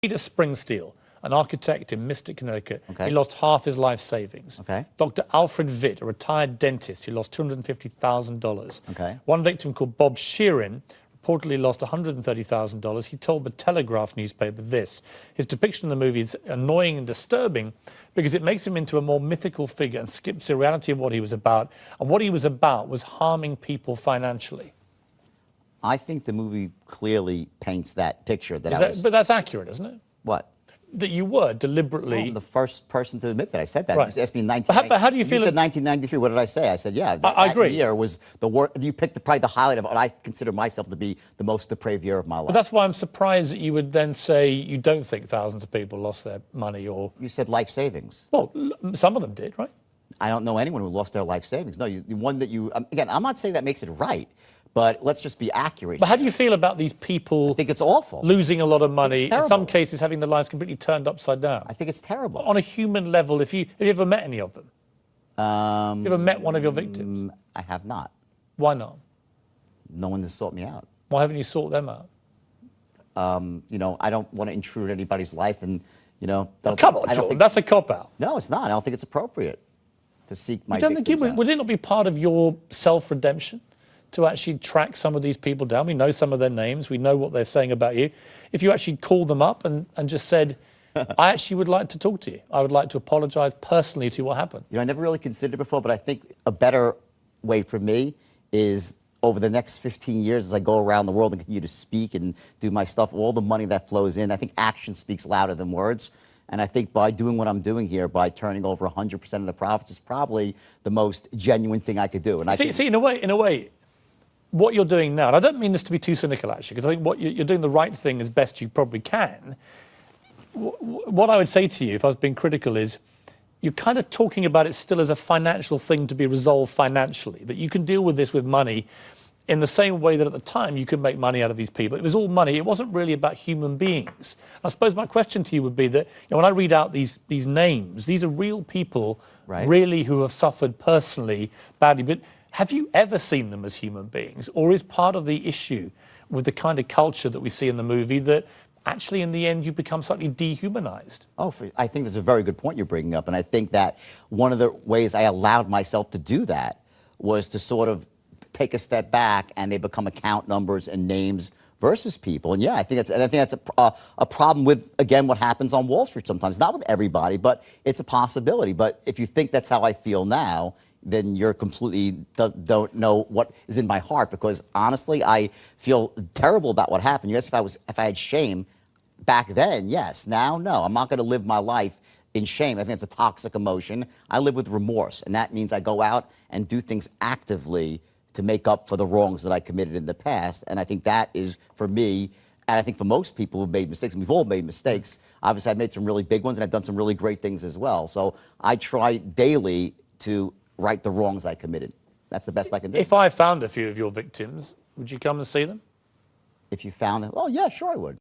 Peter Springsteel, an architect in Mystic, Connecticut, Okay. he lost half his life savings. Okay. Dr. Alfred Vitt, a retired dentist, who lost $250,000. Okay. One victim called Bob Sheerin reportedly lost $130,000. He told the Telegraph newspaper this: his depiction of the movie is annoying and disturbing because it makes him into a more mythical figure and skips the reality of what he was about. And what he was about was harming people financially. I think the movie clearly paints that picture But that's accurate, isn't it? What? That you were deliberately... I'm the first person to admit that I said that. Right. You asked me in 1990. But how do you feel... You said 1993. What did I say? I said, yeah, I agree. That year was the worst. You picked probably the highlight of what I consider myself to be the most depraved year of my life. But that's why I'm surprised that you would then say you don't think thousands of people lost their money or... You said life savings. Well, some of them did, right? I don't know anyone who lost their life savings. No, the one that you... Again, I'm not saying that makes it right, but let's just be accurate. But how do you feel about these people... I think it's awful. Losing a lot of money, in some cases having their lives completely turned upside down? I think it's terrible. On a human level, have you ever met any of them? You ever met one of your victims? I have not. Why not? No one has sought me out. Why haven't you sought them out? You know, I don't want to intrude anybody's life, and you know, Come on, Jordan, that's a cop-out. No, it's not. I don't think it's appropriate to seek my You don't victims think out. would it not be part of your self-redemption to actually track some of these people down? We know some of their names. We know what they're saying about you. If you actually called them up and just said, I actually would like to talk to you. I would like to apologize personally to what happened. You know, I never really considered it before, but I think a better way for me is over the next 15 years as I go around the world and continue to speak and do my stuff, all the money that flows in, I think action speaks louder than words. And I think by doing what I'm doing here, by turning over 100% of the profits, is probably the most genuine thing I could do. And see, in a way, what you're doing now, and I don't mean this to be too cynical, actually, because I think what you're doing the right thing as best you probably can. What I would say to you, if I was being critical, is you're kind of talking about it still as a financial thing to be resolved financially, that you can deal with this with money in the same way that at the time you could make money out of these people. It was all money. It wasn't really about human beings. I suppose my question to you would be that, you know, when I read out these names, these are real people, right, really, who have suffered personally badly. But have you ever seen them as human beings? Or is part of the issue with the kind of culture that we see in the movie that actually in the end you become slightly dehumanized? Oh, I think that's a very good point you're bringing up. And I think that one of the ways I allowed myself to do that was to sort of take a step back, and they become account numbers and names versus people. And yeah, I think that's a problem with, again, what happens on Wall Street sometimes. Not with everybody, but it's a possibility. But if you think that's how I feel now, then you're completely don't know what is in my heart, because honestly, I feel terrible about what happened. You asked if I had shame back then. Yes. Now, no. I'm not going to live my life in shame. I think it's a toxic emotion. I live with remorse, and that means I go out and do things actively to make up for the wrongs that I committed in the past. And I think that is, for me, and I think for most people who've made mistakes, and we've all made mistakes. Obviously, I've made some really big ones, and I've done some really great things as well. So I try daily to right the wrongs I committed. That's the best I can do. If I found a few of your victims, would you come and see them? If you found them, oh yeah, sure I would.